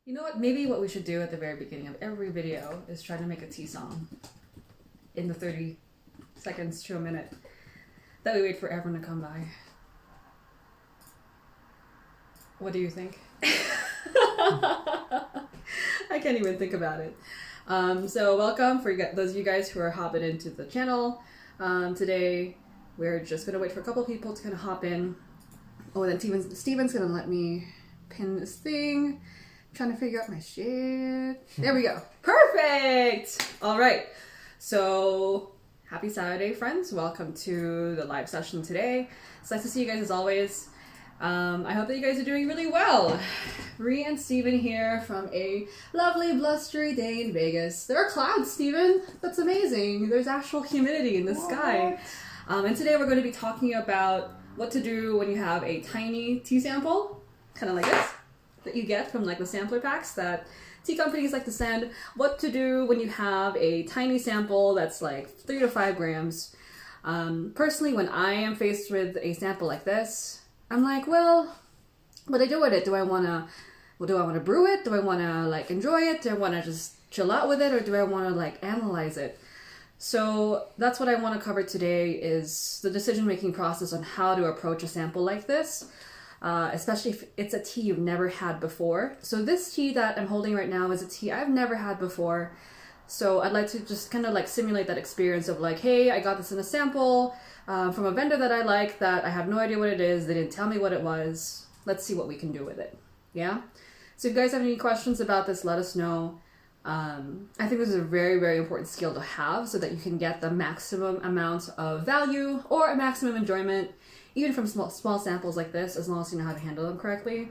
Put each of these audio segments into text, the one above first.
You know what? Maybe what we should do at the very beginning of every video is try to make a tea song in the 30 seconds to a minute that we wait for everyone to come by. What do you think? I can't even think about it. So welcome for those of you guys who are hopping into the channel. Today we're just gonna wait for a couple people to kind of hop in. Oh, then Steven's gonna let me pin this thing. I'm trying to figure out my shit. There we go. Perfect! Alright, so happy Saturday, friends. Welcome to the live session today. It's nice to see you guys as always. I hope that you guys are doing really well. Ree and Steven here from a lovely blustery day in Vegas. There are clouds, Steven. That's amazing. There's actual humidity in the sky. And today we're going to be talking about what to do when you have a tiny tea sample, kind of like this, that you get from like the sampler packs that tea companies like to send. What to do when you have a tiny sample that's like 3 to 5 grams. Personally, when I am faced with a sample like this, I'm like, well, what do I do with it? Do I want to brew it? Do I want to like enjoy it? Do I want to just chill out with it? Or do I want to like analyze it? So that's what I want to cover today, is the decision-making process on how to approach a sample like this, especially if it's a tea you've never had before. So this tea that I'm holding right now is a tea I've never had before. So I'd like to just kind of like simulate that experience of like, hey, I got this in a sample from a vendor that I like, that I have no idea what it is. They didn't tell me what it was. Let's see what we can do with it. Yeah? So if you guys have any questions about this, let us know. I think this is a very, very important skill to have so that you can get the maximum amount of value or a maximum enjoyment, even from small samples like this, as long as you know how to handle them correctly.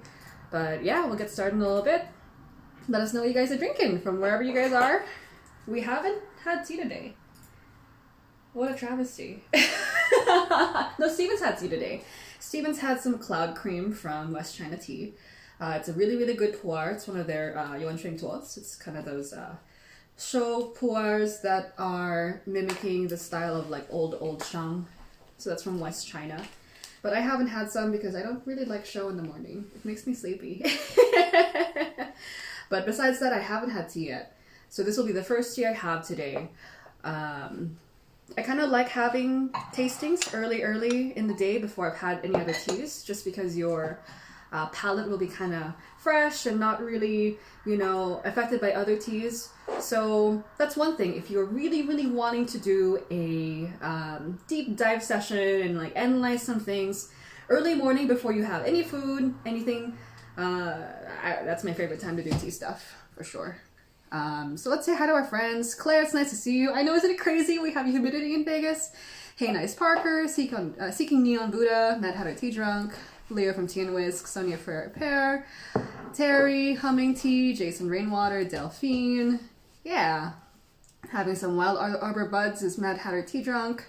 But yeah, we'll get started in a little bit. Let us know what you guys are drinking from wherever you guys are. We haven't had tea today. What a travesty. No, Steven's had tea today. Steven's had some cloud cream from West China Tea. It's a really, really good pu'er. It's one of their yuancheng tuos. It's kind of those show pu'ers that are mimicking the style of like old shang. So that's from West China. But I haven't had some because I don't really like show in the morning. It makes me sleepy. But besides that, I haven't had tea yet. So this will be the first tea I have today. I kind of like having tastings early in the day before I've had any other teas, just because your palate will be kind of fresh and not really, you know, affected by other teas. So that's one thing. If you're really, really wanting to do a deep dive session and like analyze some things early morning before you have any food, anything, that's my favorite time to do tea stuff for sure. So let's say hi to our friends. Claire, it's nice to see you. I know, isn't it crazy? We have humidity in Vegas. Hey, Nice Parker, Seeking Neon Buddha, Mad Hatter Tea Drunk, Leo from Tea and Whisk, Sonia Ferrer Pear, Terry, Humming Tea, Jason Rainwater, Delphine. Yeah. Having some Wild Arbor Buds is Mad Hatter Tea Drunk.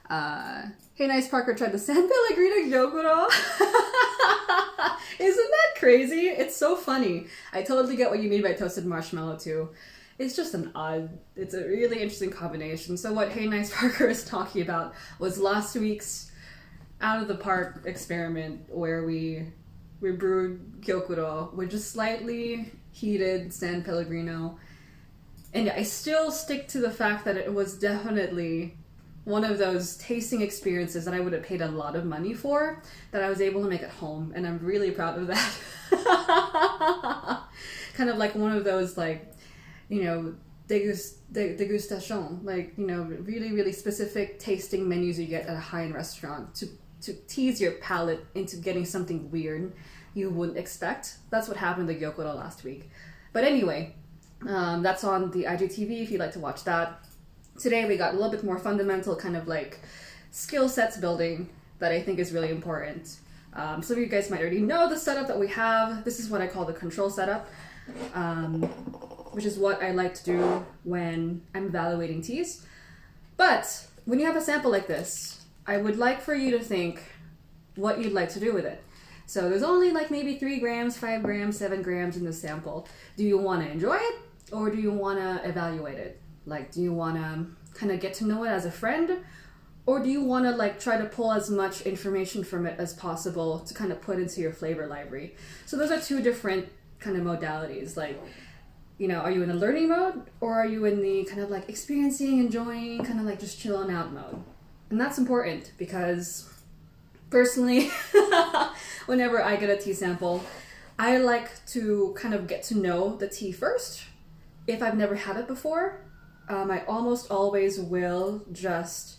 Hey, Nice Parker tried the San Pellegrino Gyokuro. Isn't that crazy? It's so funny. I totally get what you mean by toasted marshmallow too. It's just it's a really interesting combination. So what Hey Nice Parker is talking about was last week's out of the park experiment where we brewed gyokuro with just slightly heated San Pellegrino. And I still stick to the fact that it was definitely one of those tasting experiences that I would have paid a lot of money for, that I was able to make at home, and I'm really proud of that. Kind of like one of those, like, you know, degustation, like, you know, really, really specific tasting menus you get at a high-end restaurant to tease your palate into getting something weird you wouldn't expect. That's what happened to Gyokuro last week. But anyway, that's on the IGTV if you'd like to watch that. Today we got a little bit more fundamental kind of like skill sets building that I think is really important. Some of you guys might already know the setup that we have. This is what I call the control setup, which is what I like to do when I'm evaluating teas. But when you have a sample like this, I would like for you to think what you'd like to do with it. So there's only like maybe 3 grams, 5 grams, 7 grams in the sample. Do you want to enjoy it, or do you want to evaluate it? Like, do you want to kind of get to know it as a friend, or do you want to like try to pull as much information from it as possible to kind of put into your flavor library? So those are two different kind of modalities. Like, you know, are you in the learning mode, or are you in the kind of like experiencing, enjoying, kind of like just chilling out mode? And that's important because personally, whenever I get a tea sample, I like to kind of get to know the tea first. If I've never had it before, I almost always will just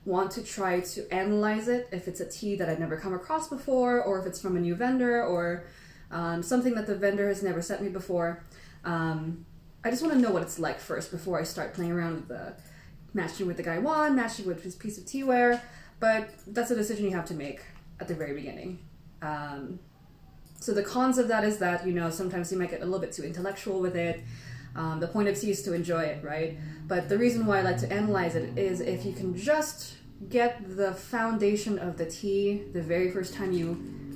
want to try to analyze it if it's a tea that I've never come across before, or if it's from a new vendor, or something that the vendor has never sent me before. I just want to know what it's like first before I start playing around with the matching with the gaiwan, matching with his piece of teaware. But that's a decision you have to make at the very beginning. So the cons of that is that, you know, sometimes you might get a little bit too intellectual with it. The point of tea is to enjoy it, right? But the reason why I like to analyze it is if you can just get the foundation of the tea the very first time you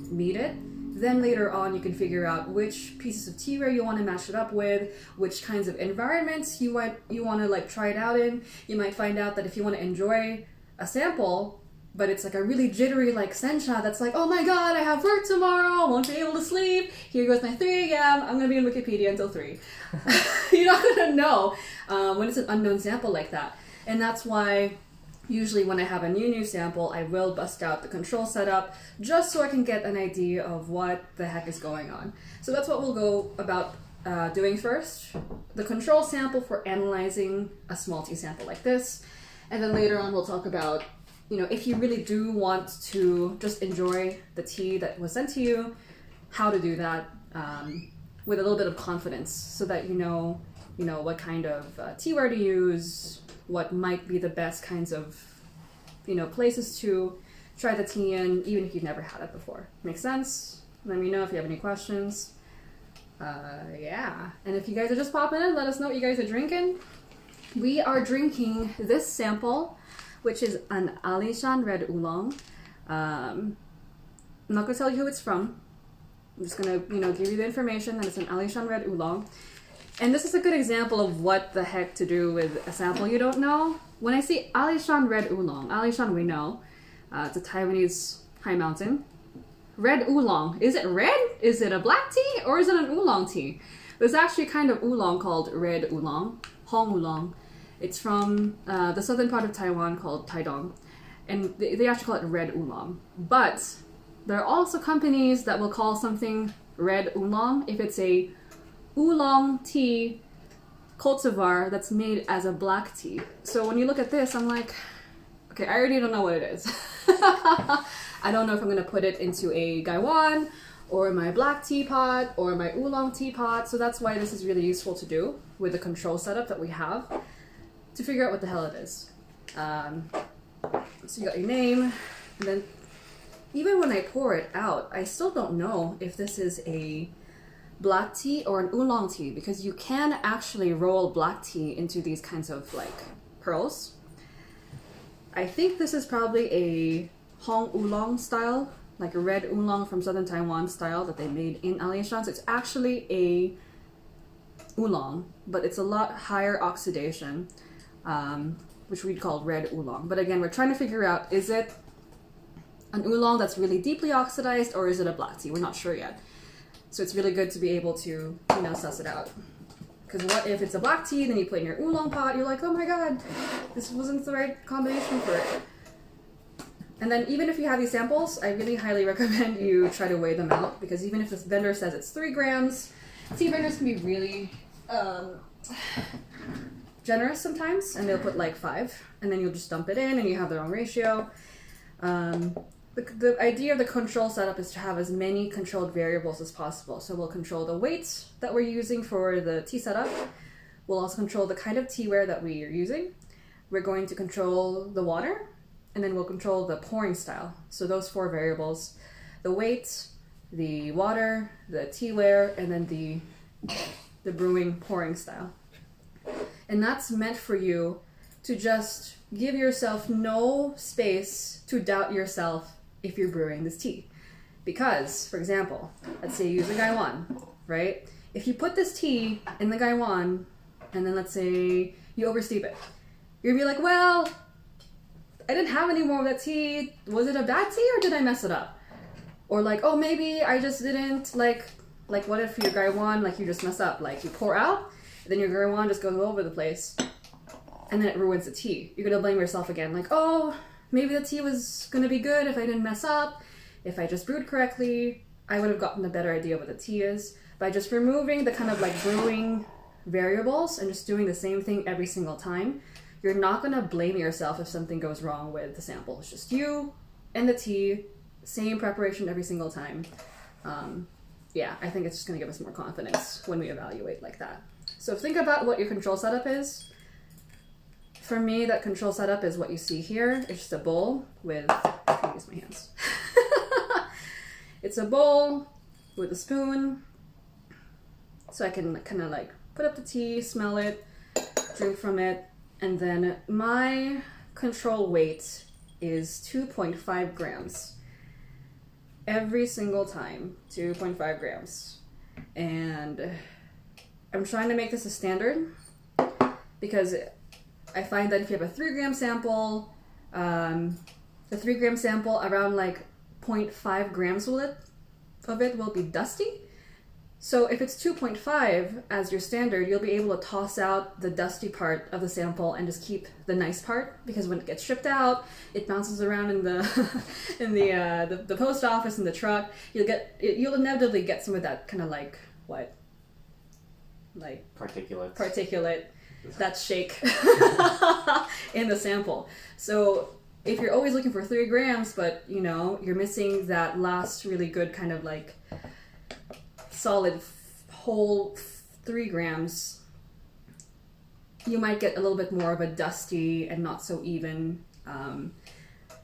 meet it, then later on you can figure out which pieces of teaware you want to match it up with, which kinds of environments you want to like try it out in. You might find out that if you want to enjoy a sample, but it's like a really jittery like sencha that's like, oh my god, I have work tomorrow, won't be able to sleep, here goes my 3 a.m, I'm gonna be in Wikipedia until 3. You're not gonna know when it's an unknown sample like that. And that's why usually when I have a new sample, I will bust out the control setup just so I can get an idea of what the heck is going on. So that's what we'll go about doing first. The control sample for analyzing a small tea sample like this. And then later on we'll talk about, you know, if you really do want to just enjoy the tea that was sent to you, how to do that with a little bit of confidence so that you know what kind of teaware to use, what might be the best kinds of, you know, places to try the tea in, even if you've never had it before. Make sense? Let me know if you have any questions. Yeah. And if you guys are just popping in, let us know what you guys are drinking. We are drinking this sample, which is an Alishan Red Oolong. I'm not going to tell you who it's from. I'm just going to, you know, give you the information that it's an Alishan Red Oolong. And this is a good example of what the heck to do with a sample you don't know. When I see Alishan Red Oolong, Alishan we know, it's a Taiwanese high mountain. Red Oolong, is it red? Is it a black tea or is it an oolong tea? There's actually a kind of oolong called Red Oolong, Hong Oolong. It's from the southern part of Taiwan called Tai Dong, and they actually call it Red Oolong. But there are also companies that will call something Red Oolong if it's a oolong tea cultivar that's made as a black tea. So when you look at this, I'm like, okay, I already don't know what it is. I don't know if I'm going to put it into a gaiwan or my black teapot or my oolong teapot. So that's why this is really useful to do with the control setup that we have to figure out what the hell it is. So you got your name, and then even when I pour it out, I still don't know if this is a black tea or an oolong tea, because you can actually roll black tea into these kinds of like pearls. I think this is probably a Hong Oolong style, like a red oolong from southern Taiwan style that they made in Alishan. So it's actually a oolong, but it's a lot higher oxidation, which we'd call red oolong. But again, we're trying to figure out, is it an oolong that's really deeply oxidized, or is it a black tea? We're not sure yet. So it's really good to be able to, you know, suss it out. Because what if it's a black tea, then you put it in your oolong pot, you're like, oh my god, this wasn't the right combination for it. And then even if you have these samples, I really highly recommend you try to weigh them out, because even if this vendor says it's 3 grams, tea vendors can be really generous sometimes, and they'll put like 5, and then you'll just dump it in and you have the wrong ratio. The idea of the control setup is to have as many controlled variables as possible. So we'll control the weight that we're using for the tea setup. We'll also control the kind of teaware that we are using. We're going to control the water, and then we'll control the pouring style. So those 4 variables: the weight, the water, the teaware, and then the brewing pouring style. And that's meant for you to just give yourself no space to doubt yourself if you're brewing this tea. Because, for example, let's say you use a gaiwan, right? If you put this tea in the gaiwan, and then let's say you oversteep it, you're gonna be like, well, I didn't have any more of that tea. Was it a bad tea or did I mess it up? Or like, oh, maybe I just didn't like Like what if your gaiwan, like you just mess up, like you pour out, then your gaiwan just goes all over the place, and then it ruins the tea. You're gonna blame yourself again, like, oh, maybe the tea was gonna be good if I didn't mess up, if I just brewed correctly, I would have gotten a better idea of what the tea is. By just removing the kind of like brewing variables and just doing the same thing every single time, you're not gonna blame yourself if something goes wrong with the sample. It's just you and the tea, same preparation every single time. Yeah, I think it's just gonna give us more confidence when we evaluate like that. So think about what your control setup is. For me, that control setup is what you see here. It's just a bowl with, I can use my hands. It's a bowl with a spoon, so I can kind of like put up the tea, smell it, drink from it, and then my control weight is 2.5 grams. Every single time, 2.5 grams. And I'm trying to make this a standard because I find that if you have a 3-gram sample, the 3-gram sample around like 0.5 grams of it will be dusty. So if it's 2.5 as your standard, you'll be able to toss out the dusty part of the sample and just keep the nice part, because when it gets shipped out, it bounces around in the the post office, in the truck. You'll inevitably get some of that kind of like what? Like particulate that shake in the sample. So if you're always looking for 3 grams, but you know, you're missing that last really good kind of like solid whole 3 grams, you might get a little bit more of a dusty and not so even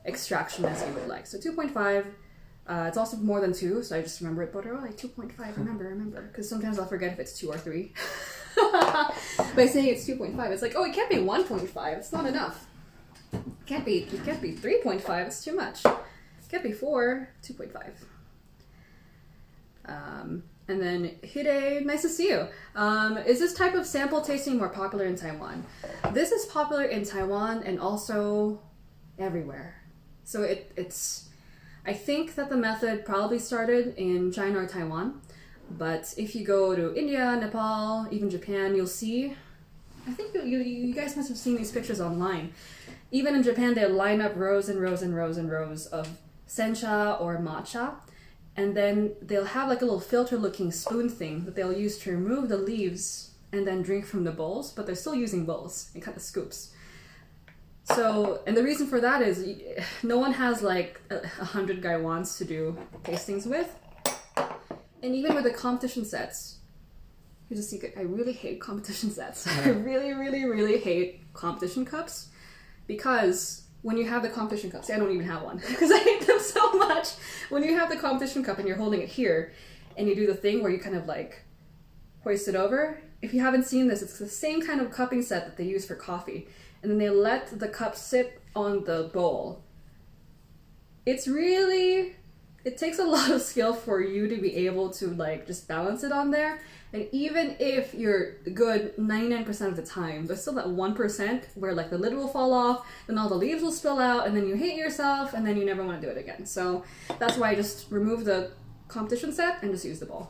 extraction as you would like. So 2.5, it's also more than 2, so I just remember it, but oh, like 2.5, remember, because sometimes I'll forget if it's 2 or 3. By saying it's 2.5, it's like, oh, it can't be 1.5, it's not enough. It can't be 3.5, it's too much. It can't be 4, 2.5. And then Hide, nice to see you. Is this type of sample tasting more popular in Taiwan? This is popular in Taiwan and also everywhere. So it's, I think that the method probably started in China or Taiwan, but if you go to India, Nepal, even Japan, you'll see, I think you guys must have seen these pictures online. Even in Japan, they'll line up rows and rows and rows and rows of sencha or matcha. And then they'll have like a little filter looking spoon thing that they'll use to remove the leaves and then drink from the bowls, but they're still using bowls and kind of scoops. So, and the reason for that is no one has like 100 gaiwans to do tastings with. And even with the competition sets, here's a secret, I really hate competition sets. I really, really, really hate competition cups, because when you have the competition cup, see, I don't even have one because I hate them so much. When you have the competition cup and you're holding it here and you do the thing where you kind of like hoist it over, if you haven't seen this, it's the same kind of cupping set that they use for coffee. And then they let the cup sit on the bowl. It's really, it takes a lot of skill for you to be able to like just balance it on there. And even if you're good 99% of the time, there's still that 1% where like the lid will fall off, then all the leaves will spill out, and then you hate yourself, and then you never want to do it again. So that's why I just remove the competition set and just use the bowl.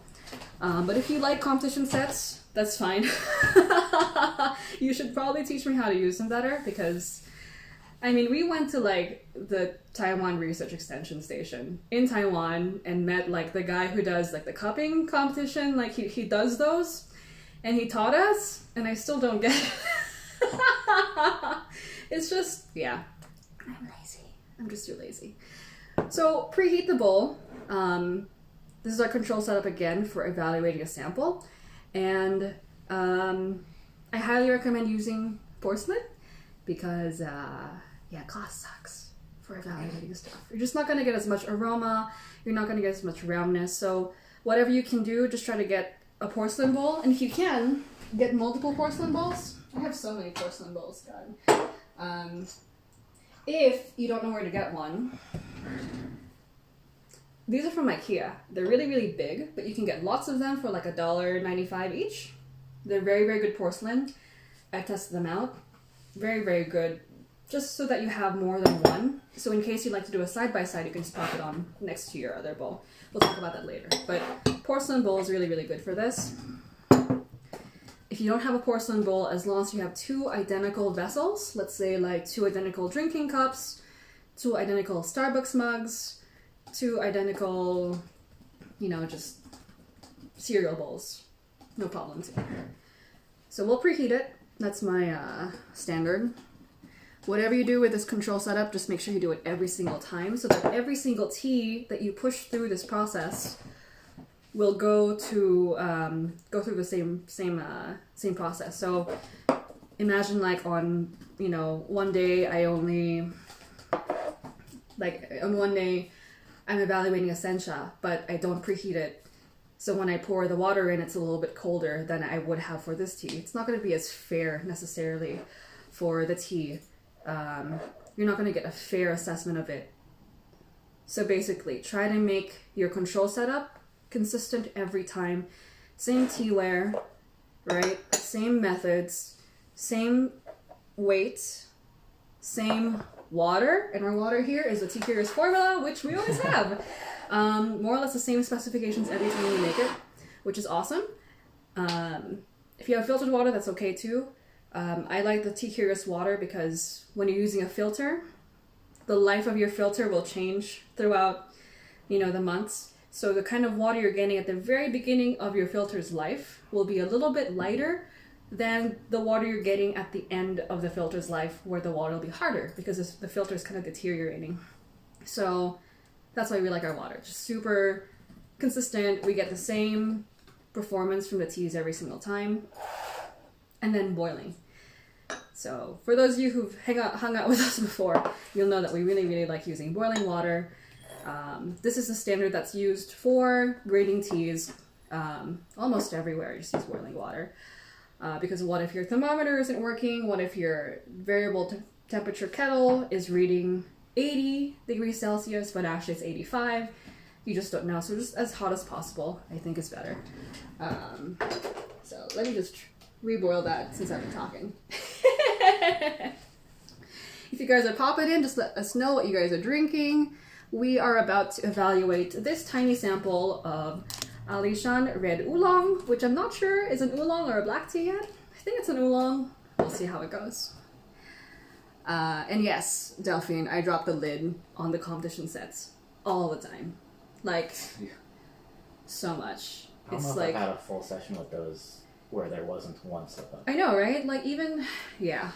But if you like competition sets, that's fine. You should probably teach me how to use them better, because I mean, we went to like the Taiwan Research Extension Station in Taiwan and met like the guy who does like the cupping competition. Like he does those, and he taught us, and I still don't get it. It's just, yeah, I'm lazy. I'm just too lazy. So preheat the bowl. This is our control setup again for evaluating a sample. And I highly recommend using porcelain, because yeah, glass sucks for evaluating stuff. You're just not going to get as much aroma, you're not going to get as much roundness. So whatever you can do, just try to get a porcelain bowl. And if you can, get multiple porcelain bowls. I have so many porcelain bowls, God. If you don't know where to get one, these are from IKEA. They're really, really big, but you can get lots of them for like $1.95 each. They're very, very good porcelain. I tested them out. Very, very good just so that you have more than one. So in case you'd like to do a side-by-side, you can just pop it on next to your other bowl. We'll talk about that later. But porcelain bowl is really, really good for this. If you don't have a porcelain bowl, as long as you have 2 identical vessels, let's say like 2 identical drinking cups, 2 identical Starbucks mugs, 2 identical, you know, just cereal bowls. No problem too. So we'll preheat it. That's my standard. Whatever you do with this control setup, just make sure you do it every single time so that every single tea that you push through this process will go through the same process. So imagine like on, you know, one day I'm evaluating a sencha, but I don't preheat it. So when I pour the water in, it's a little bit colder than I would have for this tea. It's not going to be as fair necessarily for the tea. You're not going to get a fair assessment of it. So basically, try to make your control setup consistent every time. Same teaware, right? Same methods, same weight, same water. And our water here is the Tea Curious formula, which we always have. More or less the same specifications every time we make it, which is awesome. If you have filtered water, that's okay too. I like the Tea Curious water because when you're using a filter, the life of your filter will change throughout, you know, the months. So the kind of water you're getting at the very beginning of your filter's life will be a little bit lighter than the water you're getting at the end of the filter's life, where the water will be harder because the filter is kind of deteriorating. So that's why we like our water. Just super consistent. We get the same performance from the teas every single time. And then boiling. So for those of you who've hung out with us before, you'll know that we really, really like using boiling water. This is the standard that's used for grading teas almost everywhere. You just use boiling water. Because what if your thermometer isn't working? What if your variable temperature kettle is reading 80 degrees Celsius, but actually it's 85? You just don't know. So just as hot as possible, I think is better. So let me just reboil that since I've been talking. If you guys are popping in, just let us know what you guys are drinking. We are about to evaluate this tiny sample of Alishan Red Oolong, which I'm not sure is an oolong or a black tea yet. I think it's an oolong. We'll see how it goes. And yes, Delphine, I drop the lid on the competition sets all the time. Like, so much. I don't know if I've had a full session with those where there wasn't once of them. I know, right? Like, even, yeah.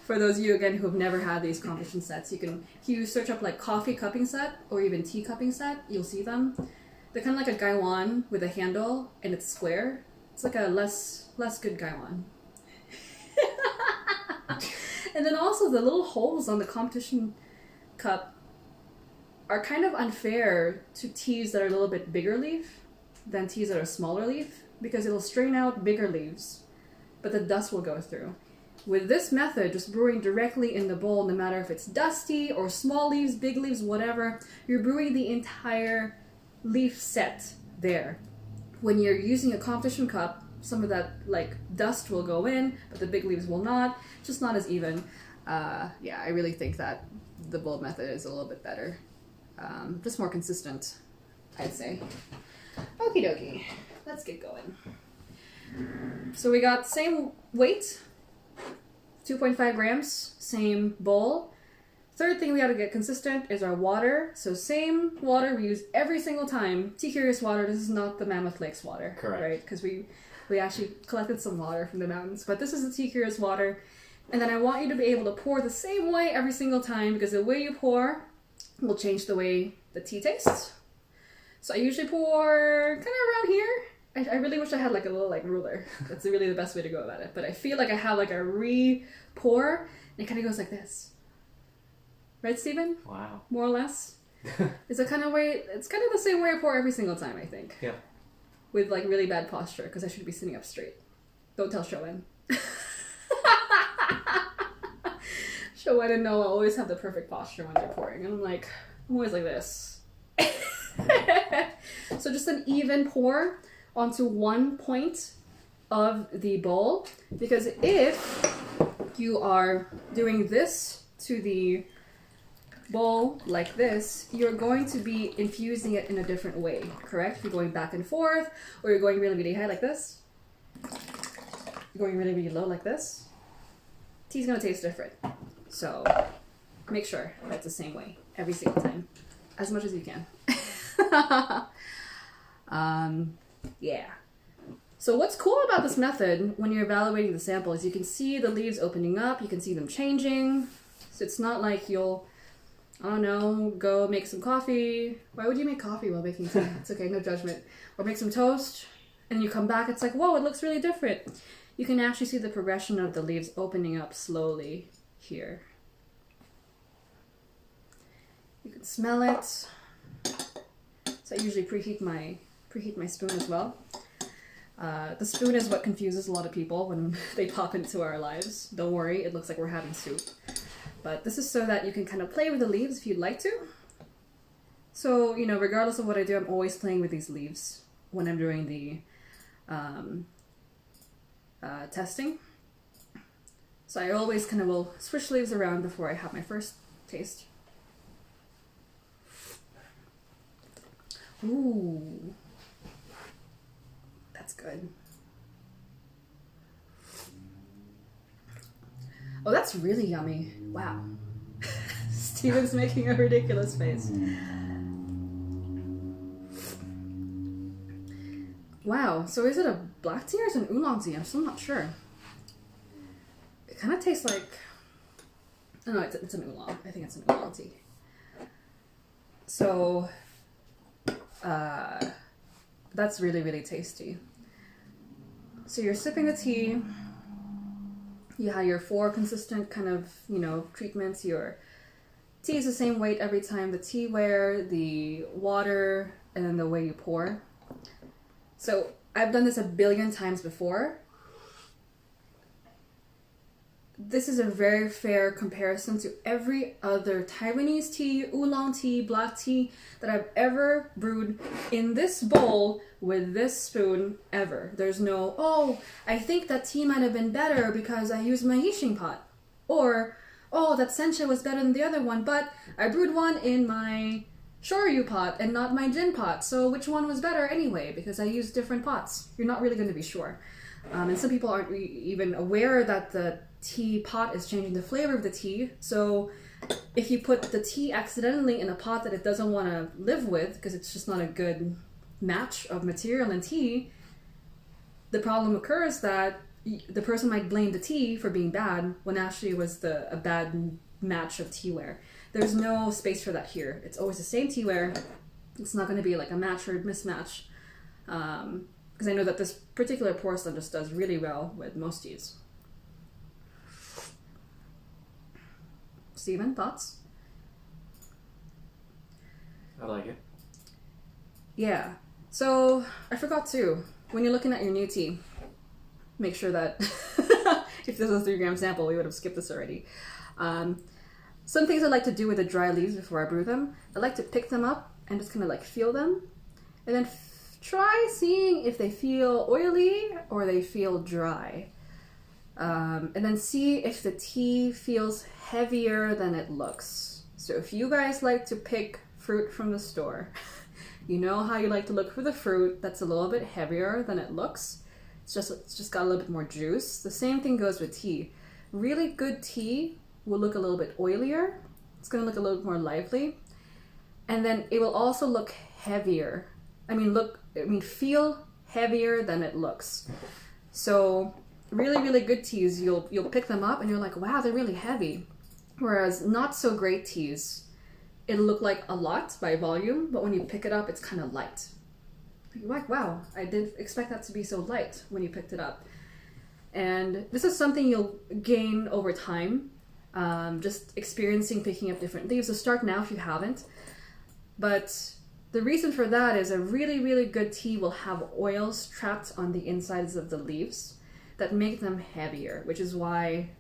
For those of you, again, who have never had these competition sets, if you search up, like, coffee cupping set or even tea cupping set, you'll see them. They're kind of like a gaiwan with a handle, and it's square. It's like a less good gaiwan. And then also the little holes on the competition cup are kind of unfair to teas that are a little bit bigger leaf than teas that are smaller leaf, because it'll strain out bigger leaves, but the dust will go through. With this method, just brewing directly in the bowl, no matter if it's dusty or small leaves, big leaves, whatever, you're brewing the entire leaf set there. When you're using a competition cup, some of that like dust will go in, but the big leaves will not. Just not as even. Yeah, I really think that the bowl method is a little bit better. Just more consistent, I'd say. Okie dokie, let's get going. So we got same weight, 2.5 grams, same bowl. Third thing we gotta get consistent is our water. So same water we use every single time. Tea Curious water, this is not the Mammoth Lakes water. Correct. Right? Because we actually collected some water from the mountains. But this is the Tea Curious water. And then I want you to be able to pour the same way every single time, because the way you pour will change the way the tea tastes. So I usually pour kind of around here. I really wish I had like a little like ruler. That's really the best way to go about it. But I feel like I have like a re-pour, and it kind of goes like this. Right, Stephen? Wow. More or less. It's a kind of way. It's kind of the same way I pour every single time, I think. Yeah. With like really bad posture, because I should be sitting up straight. Don't tell Shoen. Shoen and Noah always have the perfect posture when they're pouring, and I'm always like this. So just an even pour onto one point of the bowl, because if you are doing this to the bowl like this, you're going to be infusing it in a different way, correct? You're going back and forth, or you're going really, really high like this. You're going really, really low like this. Tea's gonna taste different. So make sure that's the same way every single time, as much as you can. Yeah. So what's cool about this method when you're evaluating the sample is you can see the leaves opening up, you can see them changing. So it's not like you'll, I don't know, go make some coffee. Why would you make coffee while making tea? It's okay, no judgment. Or make some toast, and you come back, it's like, whoa, it looks really different. You can actually see the progression of the leaves opening up slowly here. You can smell it. So I usually preheat my spoon as well. The spoon is what confuses a lot of people when they pop into our lives. Don't worry, it looks like we're having soup. But this is so that you can kind of play with the leaves if you'd like to. So, you know, regardless of what I do, I'm always playing with these leaves when I'm doing the testing. So I always kind of will switch leaves around before I have my first taste. Ooh. That's good. Oh, that's really yummy. Wow. Steven's making a ridiculous face. Wow, so is it a black tea or is it an oolong tea? I'm still not sure. It kind of tastes like... Oh no, it's an oolong. I think it's an oolong tea. So, that's really, really tasty. So you're sipping the tea. You have your 4 consistent kind of, you know, treatments. Your tea is the same weight every time. The teaware, the water, and then the way you pour. So I've done this a billion times before. This is a very fair comparison to every other Taiwanese tea, oolong tea, black tea that I've ever brewed in this bowl with this spoon ever. There's no, oh, I think that tea might have been better because I used my Yixing pot. Or, oh, that sencha was better than the other one, but I brewed one in my Shoryu pot and not my gin pot. So which one was better anyway? Because I used different pots. You're not really going to be sure. And some people aren't even aware that the tea pot is changing the flavor of the tea. So if you put the tea accidentally in a pot that it doesn't want to live with, because it's just not a good match of material and tea, the problem occurs that the person might blame the tea for being bad when actually it was a bad match of teaware. There's no space for that here. It's always the same teaware. It's not going to be like a match or mismatch. Because I know that this particular porcelain just does really well with most teas. Steven, thoughts? I like it. Yeah. So, I forgot too, when you're looking at your new tea, make sure that if this was a 3-gram sample, we would have skipped this already. Some things I like to do with the dry leaves before I brew them, I like to pick them up and just kind of like feel them, and then try seeing if they feel oily or they feel dry. And then see if the tea feels heavier than it looks. So if you guys like to pick fruit from the store, you know how you like to look for the fruit that's a little bit heavier than it looks. It's just got a little bit more juice. The same thing goes with tea. Really good tea will look a little bit oilier. It's going to look a little bit more lively. And then it will also look heavier. Feel heavier than it looks. So really, really good teas, you'll pick them up and you're like, wow, they're really heavy. Whereas not so great teas, it'll look like a lot by volume, but when you pick it up, it's kind of light. You're like, wow, I didn't expect that to be so light when you picked it up. And this is something you'll gain over time, just experiencing picking up different leaves. So start now if you haven't. But the reason for that is a really, really good tea will have oils trapped on the insides of the leaves that make them heavier, which is why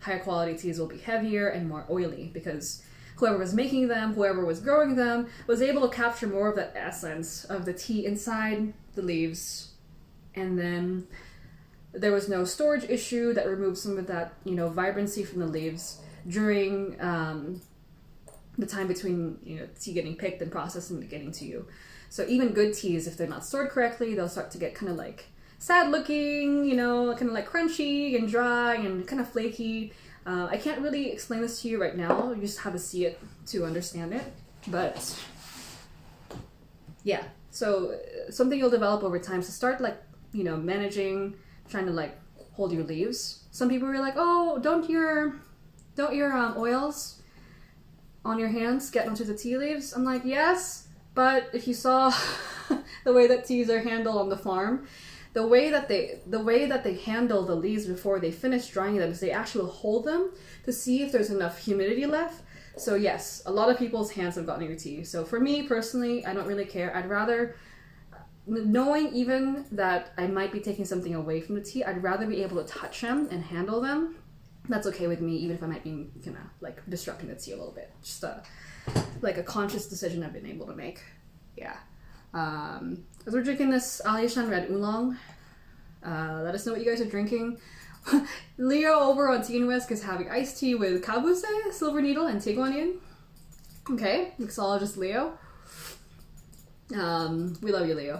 higher quality teas will be heavier and more oily, because whoever was making them, whoever was growing them, was able to capture more of that essence of the tea inside the leaves, and then there was no storage issue that removed some of that, you know, vibrancy from the leaves during the time between, you know, tea getting picked and processed and getting to you. So even good teas, if they're not stored correctly, they'll start to get kind of like sad looking, you know, kind of like crunchy and dry and kind of flaky. I can't really explain this to you right now. You just have to see it to understand it. But yeah, so something you'll develop over time. So start like, you know, managing, trying to like hold your leaves. Some people are like, oh, don't your oils on your hands get onto the tea leaves? I'm like, yes, but if you saw the way that teas are handled on the farm, the way that they handle the leaves before they finish drying them is they actually hold them to see if there's enough humidity left. So yes, a lot of people's hands have gotten your tea. So for me personally, I don't really care. I'd rather, knowing even that I might be taking something away from the tea, I'd rather be able to touch them and handle them. That's okay with me, even if I might be kind of like disrupting the tea a little bit. Just like a conscious decision I've been able to make. Yeah. As we're drinking this Alishan Red Oolong, let us know what you guys are drinking. Leo over on Tea and Whisk is having iced tea with kabuse, silver needle, and Tiguanian. Okay, mixologist Leo. We love you, Leo.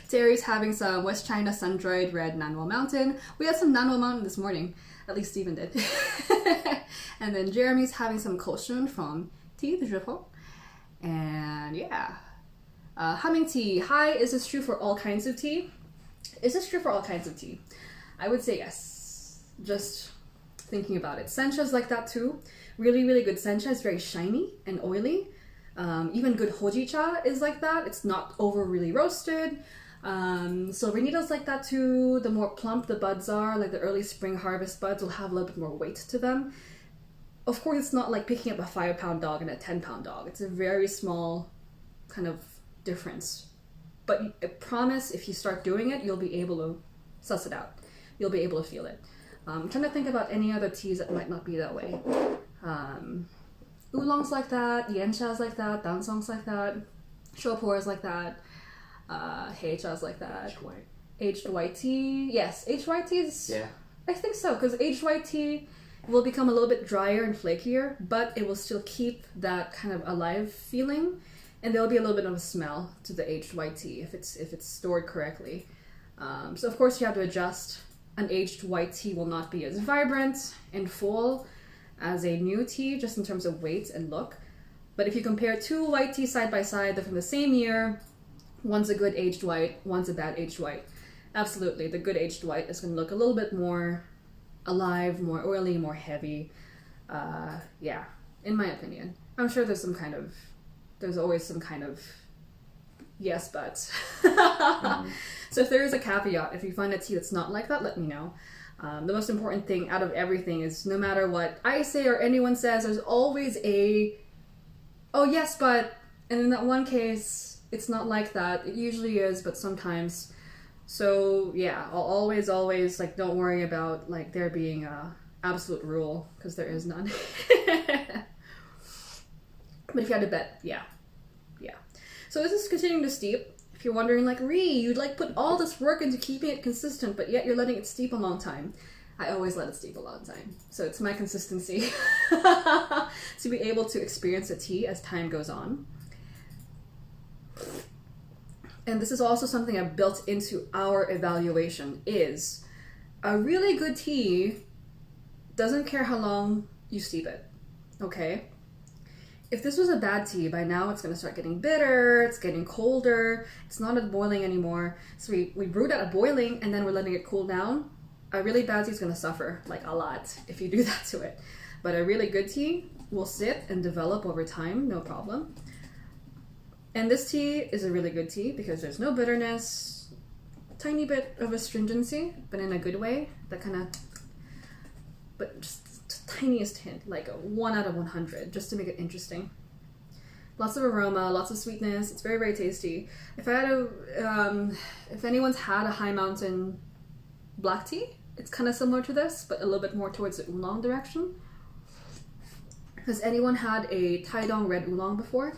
Terry's having some West China Sun-Dried Red Nanwal Mountain. We had some Nanwal Mountain this morning. At least Steven did. And then Jeremy's having some Koshun from Tea de Jefo. And yeah. Humming tea. Hi, is this true for all kinds of tea? Is this true for all kinds of tea? I would say yes. Just thinking about it. Sencha's like that too. Really, really good sencha is very shiny and oily. Even good hojicha is like that. It's not over really roasted. Silverneedle's like that too. The more plump the buds are, like the early spring harvest buds will have a little bit more weight to them. Of course, it's not like picking up a 5-pound dog and a 10-pound dog. It's a very small kind of difference. But I promise if you start doing it, you'll be able to suss it out. You'll be able to feel it. I'm trying to think about any other teas that might not be that way. Oolong's like that, Yancha's like that, Dansong's like that, Shopor's like that, Heicha's like that. Aged white tea. Yes, aged white teas. Yeah. I think so, because aged white tea will become a little bit drier and flakier, but it will still keep that kind of alive feeling, and there'll be a little bit of a smell to the aged white tea if it's stored correctly. So of course you have to adjust. An aged white tea will not be as vibrant and full as a new tea, just in terms of weight and look. But if you compare two white teas side by side, they're from the same year, one's a good aged white, one's a bad aged white. Absolutely, the good aged white is going to look a little bit more alive, more oily, more heavy. Yeah, in my opinion. I'm sure there's always some kind of yes buts. So if there is a caveat, if you find a tea that's not like that, let me know. The most important thing out of everything is no matter what I say or anyone says, there's always a, oh yes, but, and in that one case, it's not like that. It usually is, but sometimes. So yeah, I'll always, like, don't worry about like there being a absolute rule, because there is none. But if you had to bet, yeah. So this is continuing to steep. If you're wondering, like, you'd like put all this work into keeping it consistent, but yet you're letting it steep a long time. I always let it steep a long time. So it's my consistency to be able to experience a tea as time goes on. And this is also something I've built into our evaluation, is a really good tea doesn't care how long you steep it, okay? If this was a bad tea, by now it's going to start getting bitter, it's getting colder, it's not at boiling anymore. So we brewed it at boiling and then we're letting it cool down. A really bad tea is going to suffer, like a lot, if you do that to it. But a really good tea will sit and develop over time, no problem. And this tea is a really good tea because there's no bitterness, a tiny bit of astringency, but in a good way, that kind of, but just tiniest hint, like a 1 out of 100, just to make it interesting. Lots of aroma, lots of sweetness. It's very, very tasty. If I had if anyone's had a High Mountain black tea, it's kind of similar to this, but a little bit more towards the oolong direction. Has anyone had a Tai Dong Red Oolong before?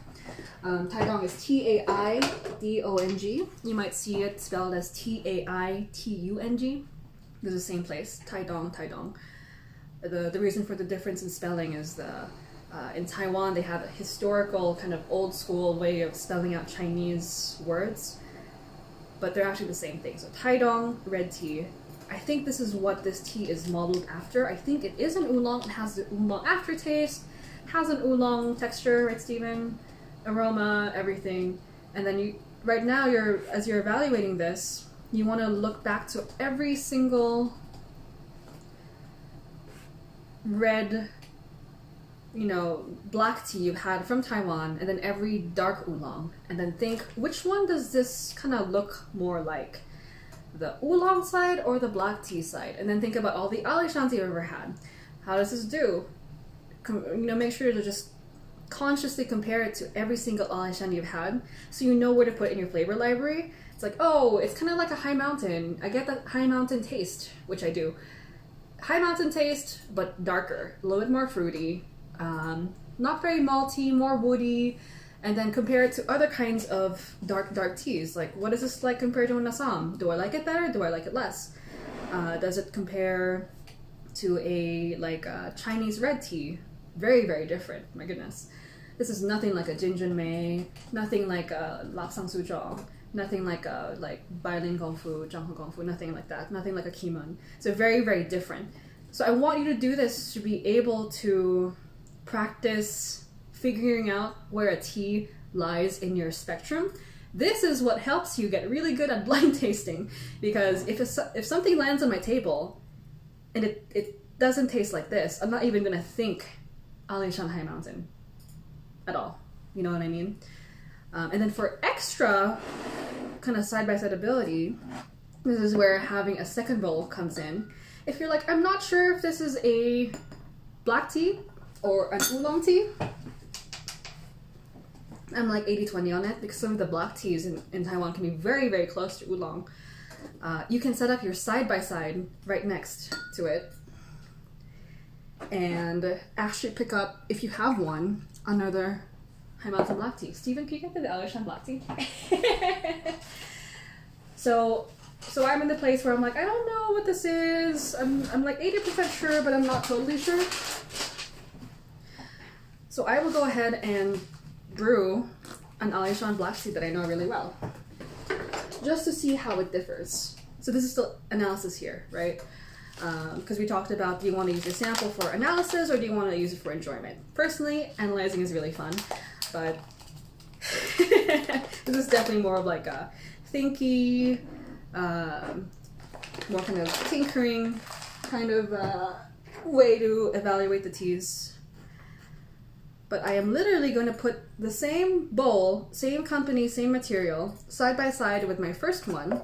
Tai Dong is T-A-I-D-O-N-G. You might see it spelled as T-A-I-T-U-N-G. This is the same place, Tai Dong, Tai Dong. The reason for the difference in spelling is in Taiwan they have a historical kind of old school way of spelling out Chinese words, but they're actually the same thing. So Tai Dong Red Tea. I think this is what this tea is modeled after. I think it is an oolong. It has the oolong aftertaste, has an oolong texture, right, Stephen? Aroma, everything. And then right now, as you're evaluating this, you want to look back to every single red, black tea you've had from Taiwan, and then every dark oolong, and then think, which one does this kind of look more like? The oolong side or the black tea side? And then think about all the Alishans you've ever had. How does this do? Make sure to just consciously compare it to every single Alishan you've had, so you know where to put in your flavor library. It's like, oh, it's kind of like a high mountain. I get that high mountain taste, which I do. High mountain taste, but darker, a little bit more fruity, not very malty, more woody. And then compare it to other kinds of dark teas. Like, what is this like compared to an Assam? Do I like it better? Do I like it less? Does it compare to a Chinese red tea? Very, very different. My goodness. This is nothing like a Jinjin Mei, nothing like a Lapsang Suzhong, nothing like a Bailin Gongfu, Zhangheng Gongfu, nothing like that. Nothing like a Kimun. So very, very different. So I want you to do this to be able to practice figuring out where a tea lies in your spectrum. This is what helps you get really good at blind tasting, because if something lands on my table and it doesn't taste like this, I'm not even gonna think Alishan High Mountain at all. You know what I mean? And then for extra kind of side-by-side ability, this is where having a second bowl comes in. If you're like, I'm not sure if this is a black tea or an oolong tea, I'm like 80-20 on it, because some of the black teas in Taiwan can be very, very close to oolong. You can set up your side-by-side right next to it and actually pick up, if you have one, another High Mountain black tea. Stephen, can you get the Alishan black tea? So I'm in the place where I'm like, I don't know what this is. I'm like 80% sure, but I'm not totally sure. So I will go ahead and brew an Alishan black tea that I know really well, just to see how it differs. So this is still analysis here, right? Because we talked about, do you want to use your sample for analysis or do you want to use it for enjoyment? Personally, analyzing is really fun, but this is definitely more of like a thinky, more kind of tinkering kind of way to evaluate the teas. But I am literally going to put the same bowl, same company, same material, side by side with my first one.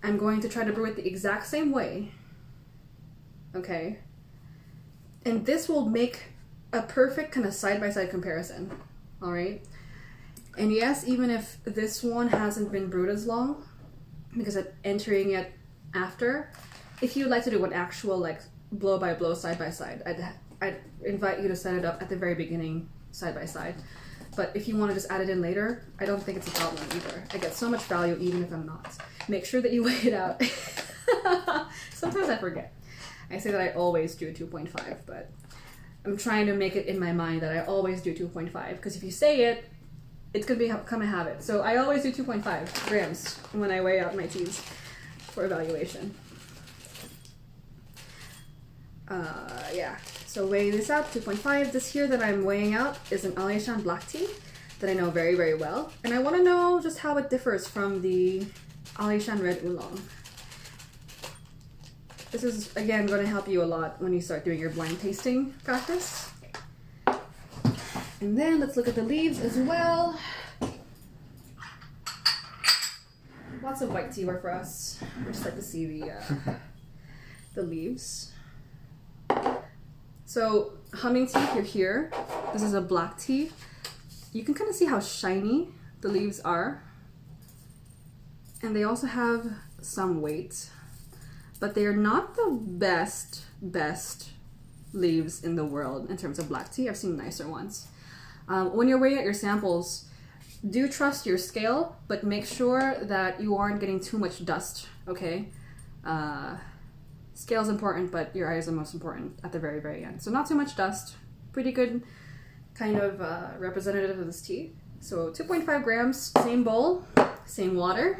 I'm going to try to brew it the exact same way. Okay? And this will make a perfect kind of side-by-side comparison. Alright? And yes, even if this one hasn't been brewed as long, because I'm entering it after, if you'd like to do an actual like blow-by-blow side-by-side, I'd invite you to set it up at the very beginning side-by-side. But if you want to just add it in later, I don't think it's a problem either. I get so much value even if I'm not. Make sure that you weigh it out. Sometimes I forget. I say that I always do 2.5, but I'm trying to make it in my mind that I always do 2.5, because if you say it, it's going to become a habit. So I always do 2.5 grams when I weigh out my teas for evaluation. Yeah, so weighing this out, 2.5. This here that I'm weighing out is an Alishan black tea that I know very, very well. And I want to know just how it differs from the Alishan Red Oolong. This is, again, going to help you a lot when you start doing your blind tasting practice. And then let's look at the leaves as well. Lots of white tea work for us. I just like to see the leaves. So humming tea, if you're here, this is a black tea. You can kind of see how shiny the leaves are. And they also have some weight. But they are not the best leaves in the world in terms of black tea. I've seen nicer ones. When you're weighing out your samples, do trust your scale, but make sure that you aren't getting too much dust, okay? Scale's important, but your eyes are most important at the very, very end. So not too much dust. Pretty good kind of representative of this tea. So 2.5 grams, same bowl, same water,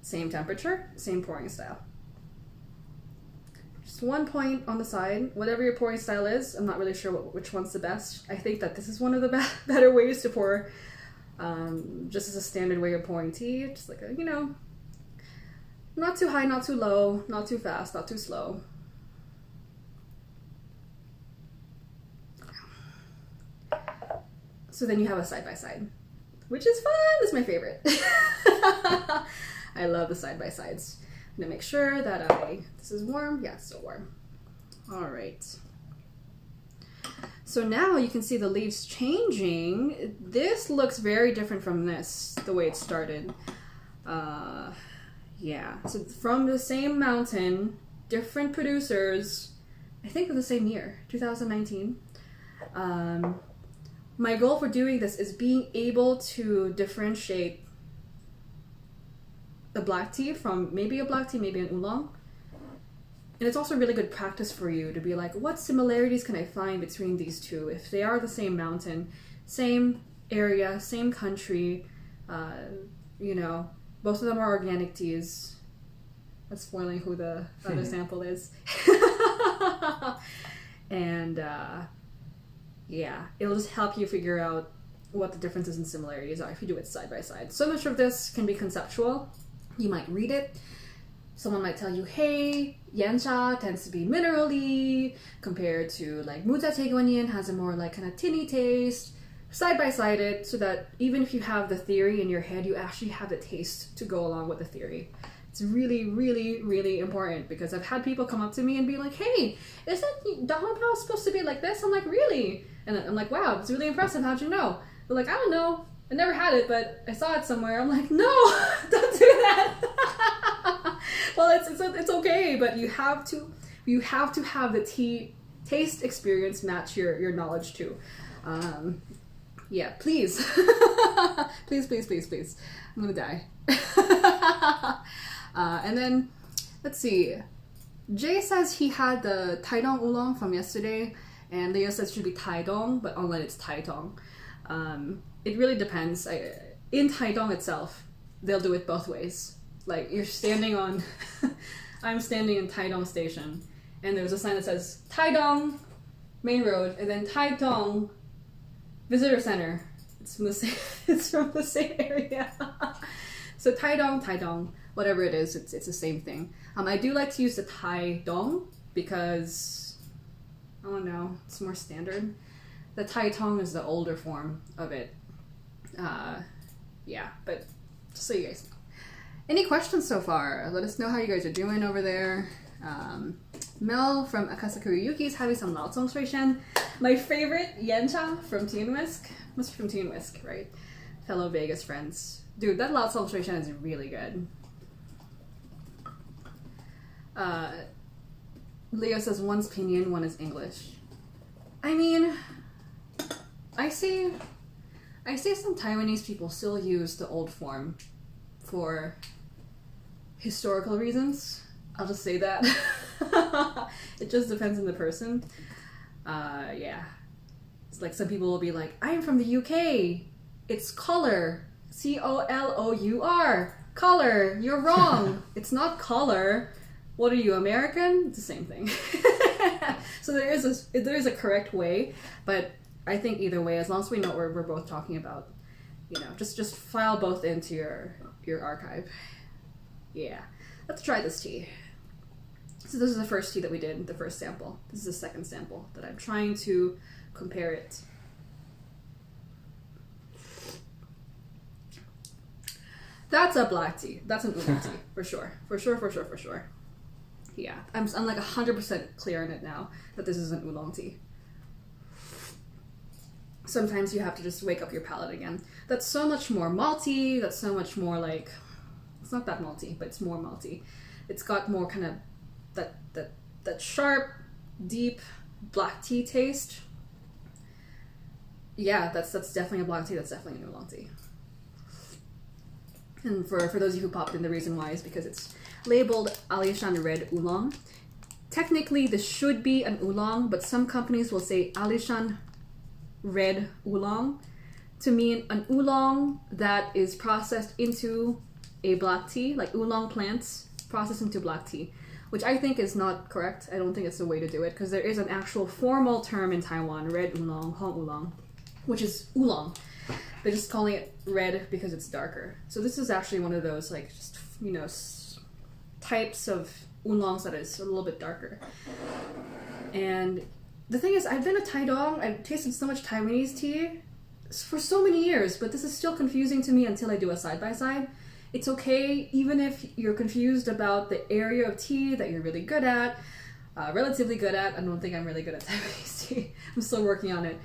same temperature, same pouring style. Just 1 point on the side. Whatever your pouring style is, I'm not really sure which one's the best. I think that this is one of the better ways to pour, just as a standard way of pouring tea. Just like a, you know, not too high, not too low, not too fast, not too slow. So then you have a side-by-side, which is fun. It's my favorite. I love the side-by-sides. I'm gonna make sure that this is warm. Yeah, it's still warm. All right. So now you can see the leaves changing. This looks very different from this, the way it started. Yeah, so from the same mountain, different producers, I think of the same year, 2019. My goal for doing this is being able to differentiate a black tea from maybe a black tea, maybe an oolong. And it's also really good practice for you to be like, what similarities can I find between these two? If they are the same mountain, same area, same country, you know, both of them are organic teas. That's spoiling who the other sample is. And yeah, it'll just help you figure out what the differences and similarities are if you do it side by side. So much of this can be conceptual. You might read it. Someone might tell you, hey, yancha tends to be minerally compared to like Muja Teguanian has a more like kind of tinny taste. Side by side it so that even if you have the theory in your head, you actually have the taste to go along with the theory. It's really, really, really important because I've had people come up to me and be like, hey, isn't Dong Pao supposed to be like this? I'm like, really? And I'm like, wow, it's really impressive. How'd you know? They're like, I don't know. I never had it, but I saw it somewhere. I'm like, no, don't do that. Well, it's okay, but you have to have the tea taste experience match your knowledge too. Yeah, please. Please, please, please, please. I'm gonna die. And then, let's see. Jay says he had the Tai Dong Oolong from yesterday, and Leo says it should be Tai Dong, but online it's Tai Dong. It really depends. In Tai Dong itself, they'll do it both ways. Like, you're standing on... I'm standing in Tai Dong Station, and there's a sign that says Tai Dong Main Road, and then Tai Dong Visitor Center. It's from the same area. So Tai Dong, whatever it is, it's the same thing. I do like to use the Tai Dong because, I don't know, it's more standard. The Tai Dong is the older form of it. Yeah, but just so you guys know. Any questions so far? Let us know how you guys are doing over there. Mel from Akasakuri Yuki is having some lao tsong shui shen. My favorite yancha from Tea and Whisk. Must be from Tea and Whisk, right? Fellow Vegas friends. Dude, that lao tsong shui shen is really good. Leo says one's pinyin, one is English. I mean, I see some Taiwanese people still use the old form for historical reasons. I'll just say that. It just depends on the person. Yeah. It's like some people will be like, I'm from the UK. It's color. C-O-L-O-U-R. Color. You're wrong. It's not color. What are you, American? It's the same thing. So there is a correct way, but I think either way, as long as we know what we're both talking about, you know, just file both into your archive. Yeah. Let's try this tea. So this is the first tea that we did, the first sample. This is the second sample that I'm trying to compare it. That's a black tea. That's an oolong tea, for sure. For sure. Yeah, I'm like 100% clear on it now that this is an oolong tea. Sometimes you have to just wake up your palate again. That's so much more malty. That's so much more like, it's not that malty, but it's more malty. It's got more kind of that sharp, deep black tea taste, yeah, that's definitely a black tea. That's definitely an oolong tea. And for those of you who popped in, the reason why is because it's labeled Alishan Red Oolong. Technically, this should be an oolong, but some companies will say Alishan Red Oolong to mean an oolong that is processed into a black tea, like oolong plants processed into black tea, which I think is not correct. I don't think it's the way to do it, because there is an actual formal term in Taiwan, red oolong, hong oolong, which is oolong. They're just calling it red because it's darker. So this is actually one of those, like, just, you know, types of oolongs that is a little bit darker. And the thing is, I've been a Tai Dong, I've tasted so much Taiwanese tea for so many years, but this is still confusing to me until I do a side-by-side. It's okay, even if you're confused about the area of tea that you're really good at, relatively good at. I don't think I'm really good at Taiwanese tea. I'm still working on it.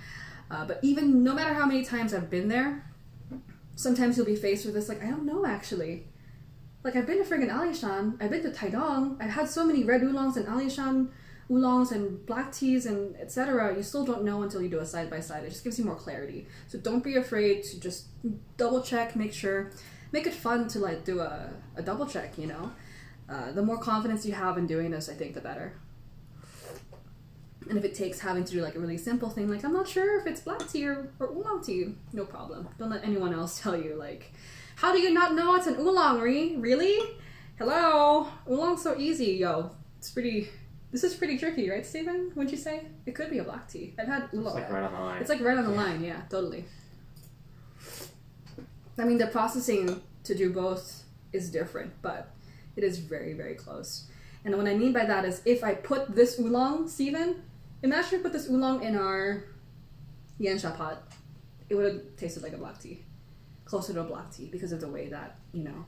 But even no matter how many times I've been there, sometimes you'll be faced with this, like, I don't know actually. Like, I've been to friggin' Alishan, I've been to Tai Dong, I've had so many red oolongs and Alishan oolongs and black teas and etc. You still don't know until you do a side-by-side. It just gives you more clarity. So don't be afraid to just double check, make sure, make it fun to like do a double check, you know? The more confidence you have in doing this, I think the better. And if it takes having to do like a really simple thing, like I'm not sure if it's black tea or oolong tea, no problem. Don't let anyone else tell you like, how do you not know it's an oolong, Really? Hello? Oolong's so easy, yo. This is pretty tricky, right, Steven? Wouldn't you say? It could be a black tea. I've had oolong. It's like right on the line. It's like right on the line, yeah, totally. I mean, the processing to do both is different, but it is very, very close. And what I mean by that is if I put this oolong, Steven, imagine we put this oolong in our yansha pot, it would have tasted like a black tea. Closer to a black tea because of the way that, you know,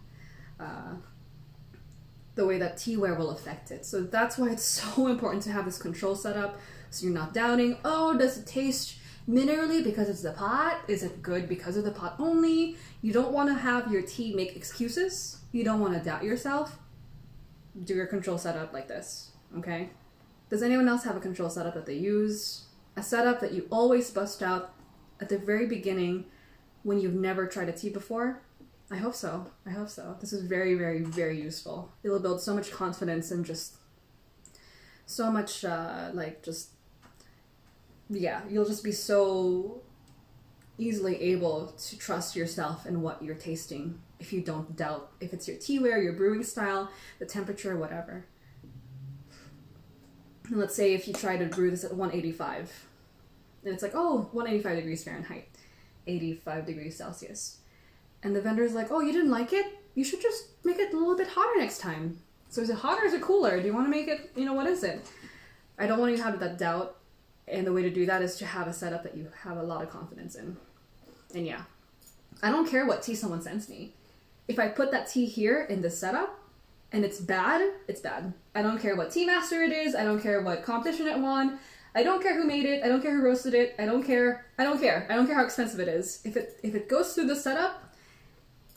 the way that teaware will affect it. So that's why it's so important to have this control set up, so you're not doubting, oh, does it taste minerally because it's the pot? Is it good because of the pot only? You don't want to have your tea make excuses. You don't want to doubt yourself. Do your control setup like this, okay? Does anyone else have a control setup that they use? A setup that you always bust out at the very beginning when you've never tried a tea before? I hope so. I hope so. This is very, very, very useful. It'll build so much confidence and just so much, yeah, you'll just be so easily able to trust yourself in what you're tasting if you don't doubt if it's your teaware, your brewing style, the temperature, whatever. And let's say if you try to brew this at 185, and it's like, oh, 185 degrees Fahrenheit, 85 degrees Celsius. And the vendor's like, oh, you didn't like it? You should just make it a little bit hotter next time. So is it hot or is it cooler? Do you want to make it, you know, what is it? I don't want you to have that doubt. And the way to do that is to have a setup that you have a lot of confidence in. And yeah, I don't care what tea someone sends me. If I put that tea here in this setup and it's bad, it's bad. I don't care what tea master it is. I don't care what competition it won. I don't care who made it. I don't care who roasted it. I don't care. I don't care how expensive it is. If it goes through the setup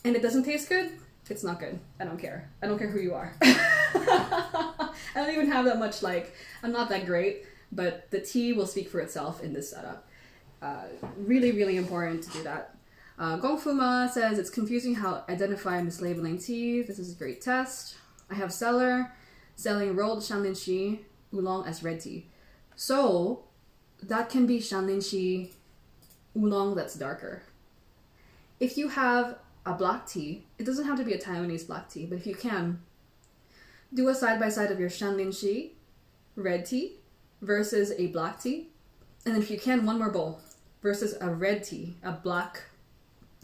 and it doesn't taste good, it's not good. I don't care. I don't care who you are. I don't even have that much, like, I'm not that great, but the tea will speak for itself in this setup. Really, really important to do that. Gong Fuma says, it's confusing how Identify Mislabeling Tea. This is a great test. I have seller selling rolled Shanlinshi oolong as red tea. So that can be Shanlinshi oolong that's darker. If you have a black tea, it doesn't have to be a Taiwanese black tea, but if you can, do a side-by-side of your Shanlinshi red tea versus a black tea. And then if you can, one more bowl versus a red tea, a black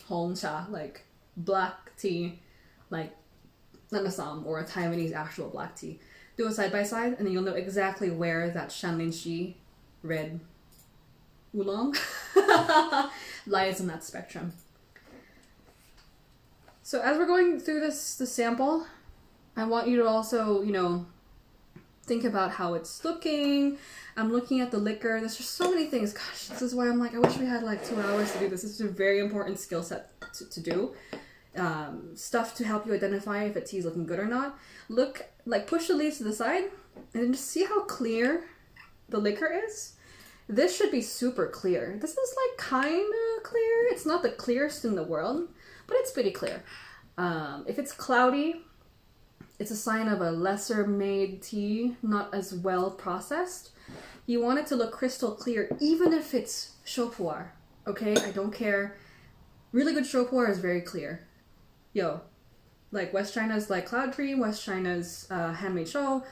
Hong Cha, like black tea, like Namasam or a Taiwanese actual black tea. Do a side-by-side and then you'll know exactly where that Shanlinshi red oolong lies in that spectrum. So as we're going through this sample, I want you to also, you know, think about how it's looking. I'm looking at the liquor. There's just so many things. Gosh, this is why I'm like, I wish we had like 2 hours to do this. This is a very important skill set to do. Stuff to help you identify if a tea is looking good or not. Look, like push the leaves to the side and then just see how clear the liquor is, this should be super clear. This is like kind of clear. It's not the clearest in the world, but it's pretty clear. If it's cloudy, it's a sign of a lesser made tea, not as well processed. You want it to look crystal clear, even if it's chaud pu'er. Okay, I don't care. Really good chaud pu'er is very clear. Yo, like West China's like Cloud Cream, West China's Handmade Show,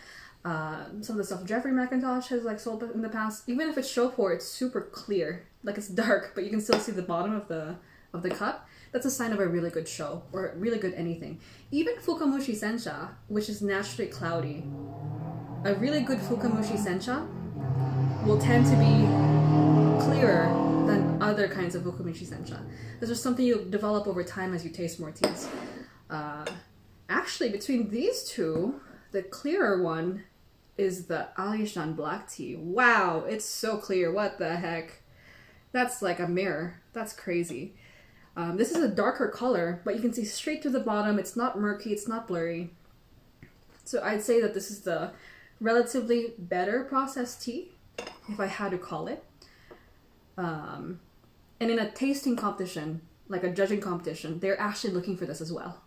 some of the stuff Jeffrey McIntosh has like sold in the past. Even if it's chaud pu'er, it's super clear. Like it's dark, but you can still see the bottom of the cup. That's a sign of a really good show, or really good anything. Even Fukamushi Sencha, which is naturally cloudy, a really good Fukamushi Sencha will tend to be clearer than other kinds of Fukamushi Sencha. This is something you develop over time as you taste more teas. Actually, between these two, the clearer one is the Alishan black tea. Wow, it's so clear. What the heck? That's like a mirror. That's crazy. This is a darker color, but you can see straight through the bottom. It's not murky, it's not blurry. So I'd say that this is the relatively better processed tea, if I had to call it. And in a tasting competition, like a judging competition, they're actually looking for this as well.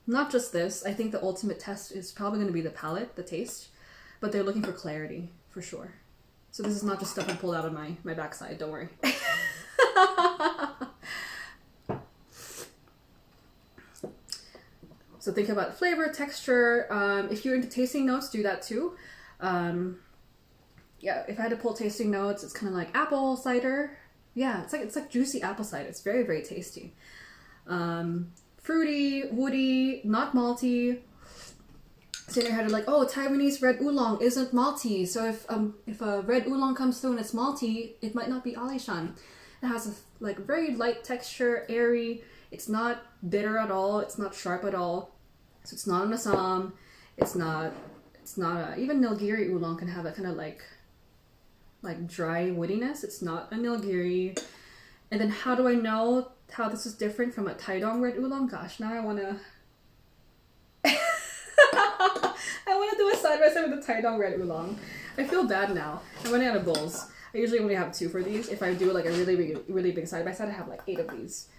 Not just this, I think the ultimate test is probably going to be the palate, the taste, but they're looking for clarity, for sure. So this is not just stuff I pulled out of my backside, don't worry. So think about flavor, texture. If you're into tasting notes, do that too. Yeah, if I had to pull tasting notes, it's kind of like apple cider. Yeah, it's like juicy apple cider. It's very, very tasty. Fruity, woody, not malty. So in your head are like, oh, Taiwanese red oolong isn't malty. So if a red oolong comes through and it's malty, it might not be Alishan. It has a like very light texture, airy. It's not bitter at all. It's not sharp at all. So it's not an Assam. It's not even Nilgiri oolong can have that kind of like dry woodiness. It's not a Nilgiri. And then how do I know how this is different from a Tai Dong Red Oolong? Gosh, now I want to do a side by side with the Tai Dong Red Oolong. I feel bad now. I'm running out of bowls. I usually only have 2 for these. If I do like a really big side by side, I have like 8 of these.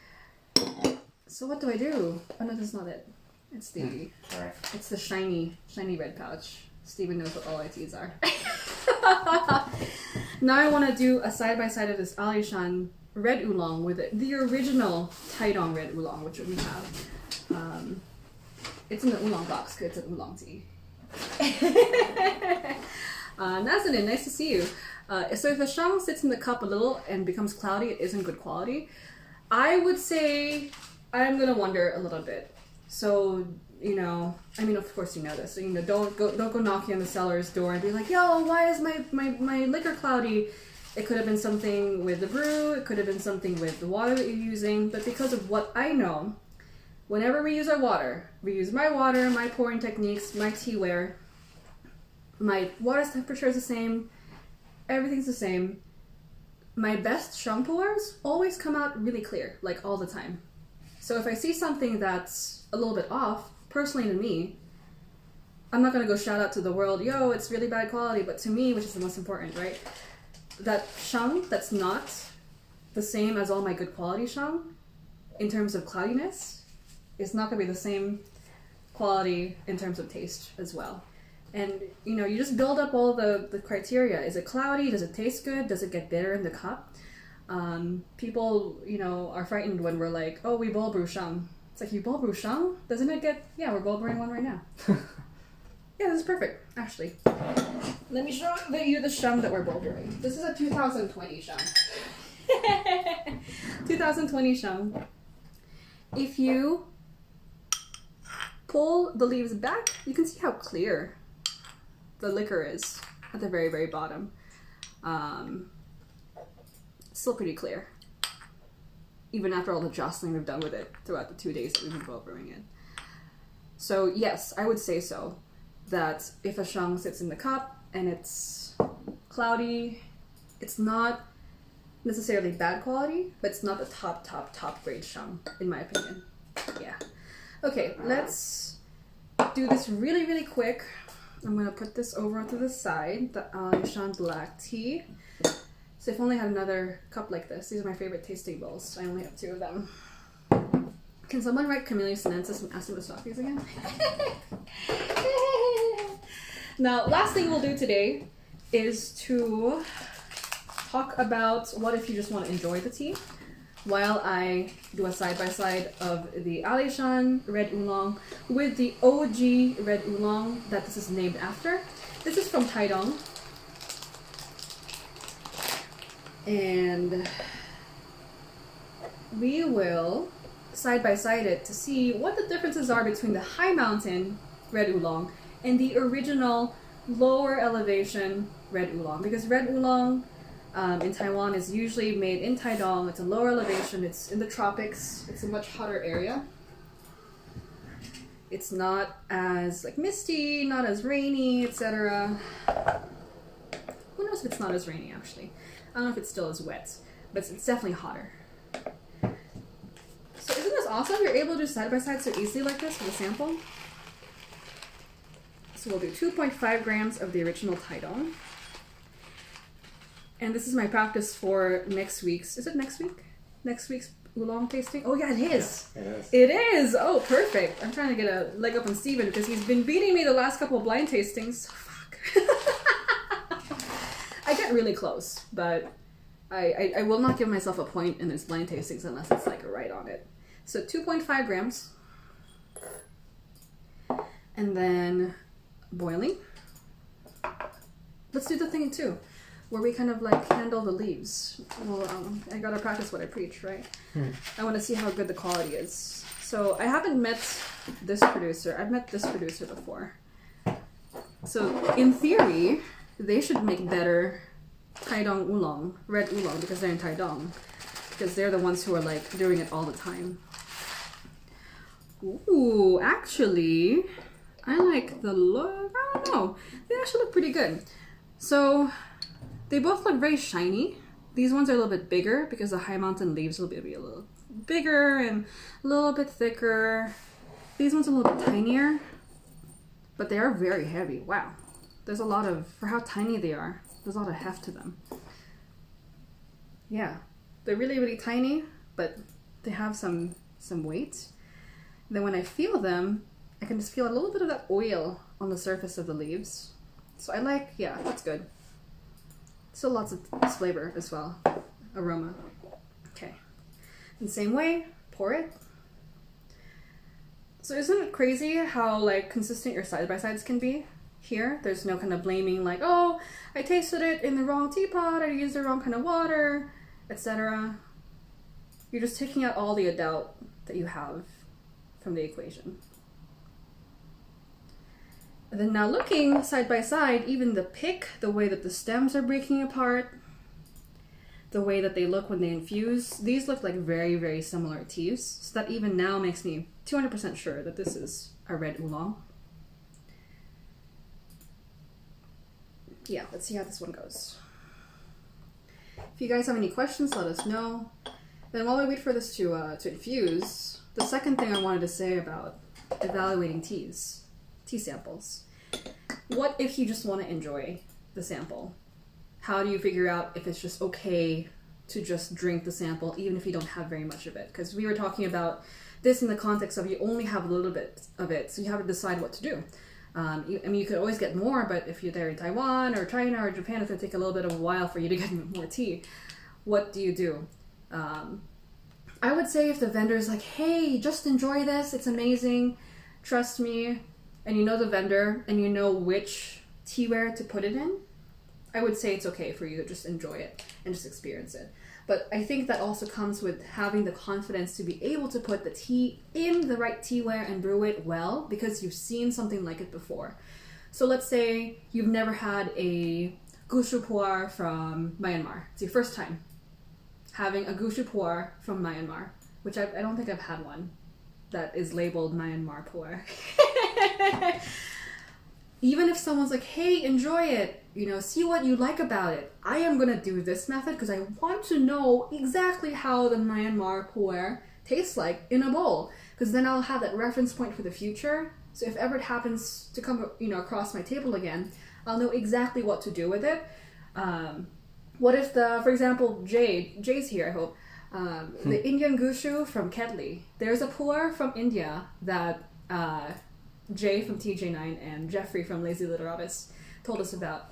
So what do I do? Oh no, this is not it. It's the it's the shiny red pouch. Steven knows what all our teas are. Now I want to do a side by side of this Alishan Red Oolong with the original Tai Dong Red Oolong, which we have. It's in the oolong box because it's an oolong tea. Nazanin, nice to see you. So if a shang sits in the cup a little and becomes cloudy, it isn't good quality. I would say I'm gonna wonder a little bit. So, you know, I mean, of course you know this. So, you know, don't go knocking on the cellar's door and be like, yo, why is my liquor cloudy? It could have been something with the brew. It could have been something with the water that you're using. But because of what I know, whenever we use our water, we use my water, my pouring techniques, my teaware, my water temperature is the same, everything's the same. My best shang pours always come out really clear, like all the time. So if I see something that's a little bit off, personally to me, I'm not going to go shout out to the world, yo, it's really bad quality, but to me, which is the most important, right? That shang that's not the same as all my good quality shang, in terms of cloudiness, is not going to be the same quality in terms of taste as well. And, you know, you just build up all the criteria. Is it cloudy? Does it taste good? Does it get bitter in the cup? People, you know, are frightened when we're like, oh, we bowl brew shang. It's like, you bowl brew shang? Doesn't it get... Yeah, we're bowl brewing one right now. Yeah, this is perfect, actually. Let me show you the shang that we're bowl brewing. This is a 2020 shang. 2020 shang. If you pull the leaves back, you can see how clear the liquor is at the very, very bottom. Still pretty clear, even after all the jostling we've done with it throughout the 2 days that we've been bowl brewing it. So yes, I would say so, that if a shang sits in the cup and it's cloudy, it's not necessarily bad quality, but it's not the top grade shang, in my opinion. Yeah. Okay, let's do this really, really quick. I'm going to put this over to the side, the Alishan black tea. So if I only had another cup like this, these are my favorite tasting bowls. I only have 2 of them. Can someone write Camellia sinensis and ask me to stop these again? Now, last thing we'll do today is to talk about what if you just want to enjoy the tea, while I do a side-by-side of the Alishan Red Oolong with the OG Red Oolong that this is named after. This is from Tai Dong. And we will side-by-side it to see what the differences are between the high mountain Red Oolong and the original lower elevation Red Oolong. Because Red Oolong in Taiwan is usually made in Tai Dong. It's a lower elevation, it's in the tropics, it's a much hotter area. It's not as like misty, not as rainy, etc. Who knows if it's not as rainy actually. I don't know if it's still as wet, but it's definitely hotter. So isn't this awesome? You're able to do side by side so easily like this with a sample. So we'll do 2.5 grams of the original Tai Dong. And this is my practice for next week's, is it next week? Next week's oolong tasting? Oh yeah, it is. Yeah, it is. It is. Oh, perfect. I'm trying to get a leg up on Steven because he's been beating me the last couple of blind tastings. Fuck. I get really close, but I will not give myself a point in this blind tastings unless it's like right on it. So 2.5 grams. And then boiling. Let's do the thing too, where we kind of like handle the leaves. Well, I gotta practice what I preach, right? I want to see how good the quality is. So I haven't met this producer. I've met this producer before. So in theory, they should make better Tai Dong Oolong, Red Oolong, because they're in Tai Dong. Because they're the ones who are like doing it all the time. Ooh, actually, I like the look. I don't know. They actually look pretty good. So they both look very shiny. These ones are a little bit bigger because the high mountain leaves will be a little bigger and a little bit thicker. These ones are a little bit tinier, but they are very heavy. Wow. There's a lot of, for how tiny they are, there's a lot of heft to them. Yeah, they're really, really tiny, but they have some weight. Then when I feel them, I can just feel a little bit of that oil on the surface of the leaves. So I like, yeah, that's good. Still lots of flavor as well. Aroma. Okay. In the same way, pour it. So isn't it crazy how like consistent your side-by-sides can be? Here, there's no kind of blaming like, oh, I tasted it in the wrong teapot, I used the wrong kind of water, etc. You're just taking out all the doubt that you have from the equation. And then now looking side by side, even the pick, the way that the stems are breaking apart, the way that they look when they infuse, these look like very, very similar teas. So that even now makes me 200% sure that this is a Red Oolong. Yeah, let's see how this one goes. If you guys have any questions, let us know. Then while we wait for this to infuse, the second thing I wanted to say about evaluating tea samples. What if you just want to enjoy the sample? How do you figure out if it's just okay to just drink the sample even if you don't have very much of it? Because we were talking about this in the context of you only have a little bit of it, so you have to decide what to do. I mean, you could always get more, but if you're there in Taiwan or China or Japan, it's going to take a little bit of a while for you to get more tea. What do you do? I would say if the vendor's like, hey, just enjoy this, it's amazing, trust me, and you know the vendor and you know which teaware to put it in, I would say it's okay for you to just enjoy it and just experience it. But I think that also comes with having the confidence to be able to put the tea in the right teaware and brew it well because you've seen something like it before. So let's say you've never had a gushu pu'er from Myanmar. It's your first time having a gushu pu'er from Myanmar, which I don't think I've had one that is labeled Myanmar pu'er. Even if someone's like, hey, enjoy it, you know, see what you like about it. I am going to do this method because I want to know exactly how the Myanmar pu'er tastes like in a bowl. Because then I'll have that reference point for the future So if ever it happens to come, across my table again, I'll know exactly what to do with it. What if for example, Jay's here, I hope. The Indian Gushu from Kedley. There's a pour from India that Jay from TJ9 and Jeffrey from Lazy Little Rabbits told us about.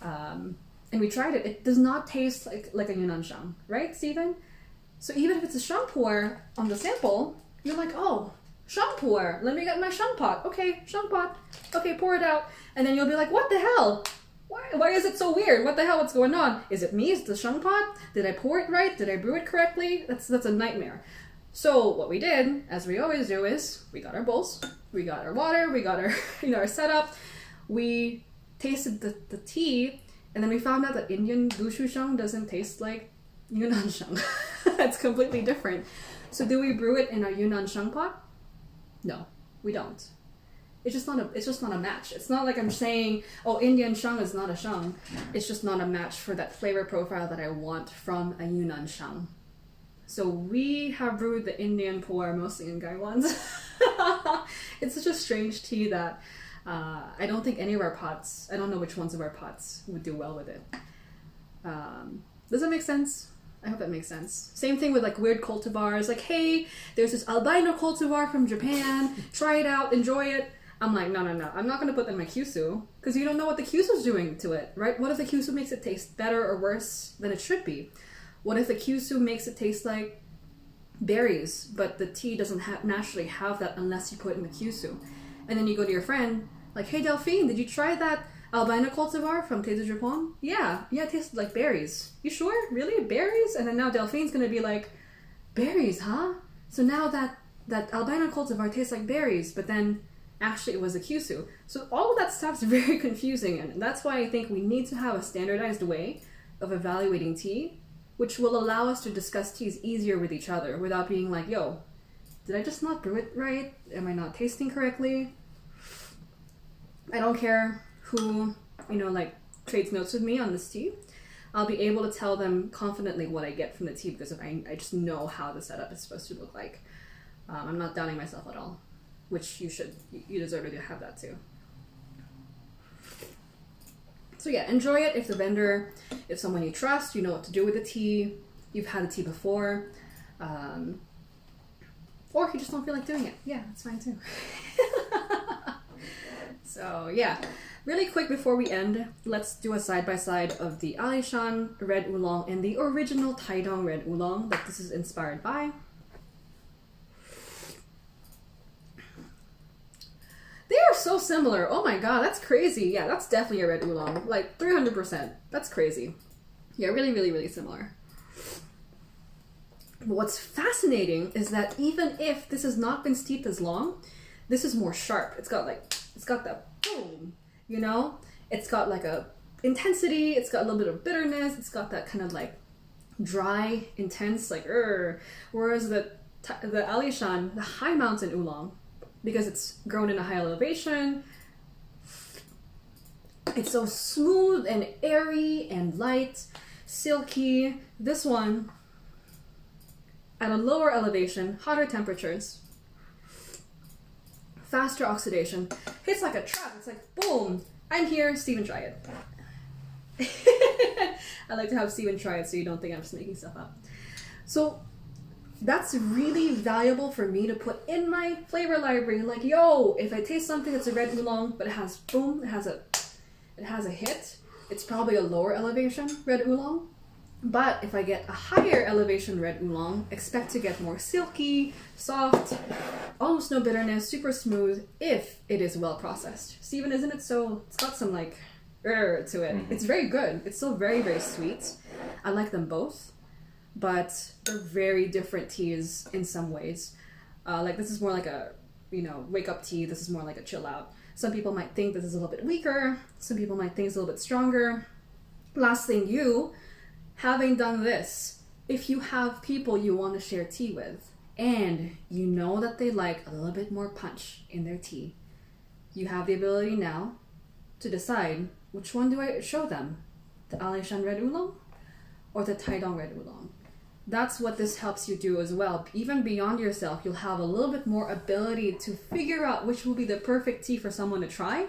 And we tried it. It does not taste like a Yunnan Shang, right, Stephen? So even if it's a Shang pour on the sample, you're like, oh, Shang pour. Let me get my Shang pot. Okay, Shang pot. Okay, pour it out. And then you'll be like, what the hell? Why is it so weird? What the hell? What's going on? Is it me? Is it the Shang pot? Did I pour it right? Did I brew it correctly? That's a nightmare. So what we did, as we always do, is we got our bowls, we got our water, we got our our setup. We tasted the tea, and then we found out that Indian Gushu Shang doesn't taste like Yunnan Shang. It's completely different. So do we brew it in our Yunnan Shang pot? No, we don't. It's just not a match. It's not like I'm saying, oh, Indian Shang is not a Shang. It's just not a match for that flavor profile that I want from a Yunnan Shang. So we have brewed the Indian pour mostly in Gaiwan's. It's such a strange tea that I don't think any of our pots, I don't know which ones of our pots would do well with it. Does that make sense? I hope that makes sense. Same thing with like weird cultivars. Like, hey, there's this albino cultivar from Japan. Try it out, enjoy it. I'm like, no. I'm not going to put that in my kyusu because you don't know what the kyusu's doing to it, right? What if the kyusu makes it taste better or worse than it should be? What if the kyusu makes it taste like berries, but the tea doesn't naturally have that unless you put it in the kyusu? And then you go to your friend, like, hey, Delphine, did you try that albino cultivar from Tei de Japon? Yeah, it tasted like berries. You sure? Really? Berries? And then now Delphine's going to be like, berries, huh? So now that albino cultivar tastes like berries, but then actually it was a kyusu. So all of that stuff's very confusing, and that's why I think we need to have a standardized way of evaluating tea, which will allow us to discuss teas easier with each other without being like, yo, did I just not brew it right? Am I not tasting correctly? I don't care who, trades notes with me on this tea. I'll be able to tell them confidently what I get from the tea because I just know how the setup is supposed to look like. I'm not doubting myself at all, which you should. You deserve to have that too. So yeah, enjoy it if someone you trust, you know what to do with the tea, you've had the tea before, or if you just don't feel like doing it. Yeah, that's fine too. So yeah, really quick before we end, let's do a side-by-side of the Alishan Red Oolong and the original Tai Dong Red Oolong that this is inspired by. They are so similar. Oh my god, that's crazy. Yeah, that's definitely a Red Oolong. Like 300%. That's crazy. Yeah, really, really, really similar. But what's fascinating is that even if this has not been steeped as long, this is more sharp. It's got that boom, It's got like a intensity, it's got a little bit of bitterness, it's got that kind of like dry, intense, like whereas the Alishan, the high mountain oolong, because it's grown in a high elevation, it's so smooth and airy and light, silky. This one, at a lower elevation, hotter temperatures, faster oxidation, hits like a trap. It's like, boom, I'm here, Steven, try it. I like to have Steven try it so you don't think I'm just making stuff up. So that's really valuable for me to put in my flavor library. Like, yo, if I taste something that's a red oolong, but it has boom, it has a hit, it's probably a lower elevation red oolong. But if I get a higher elevation red oolong, expect to get more silky, soft, almost no bitterness, super smooth, if it is well processed. Steven, isn't it so, it's got some like to it. Mm-hmm. It's very good. It's still very, very sweet. I like them both, but they're very different teas in some ways. Like this is more like a, wake up tea. This is more like a chill out. Some people might think this is a little bit weaker. Some people might think it's a little bit stronger. Last thing, having done this, if you have people you want to share tea with and you know that they like a little bit more punch in their tea, you have the ability now to decide which one do I show them, the Alishan Red Oolong or the Tai Dong Red Oolong. that's what this helps you do as well. Even beyond yourself, you'll have a little bit more ability to figure out which will be the perfect tea for someone to try.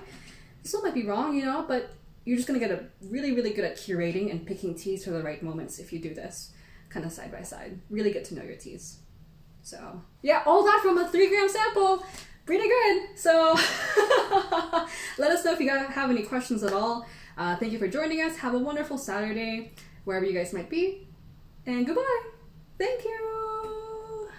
This one might be wrong, you know, but you're just going to get really good at curating and picking teas for the right moments if you do this kind of side by side. Really get to know your teas. So yeah, all that from a 3-gram sample. Pretty good. So let us know if you guys have any questions at all. Thank you for joining us. Have a wonderful Saturday, wherever you guys might be. And goodbye. Thank you.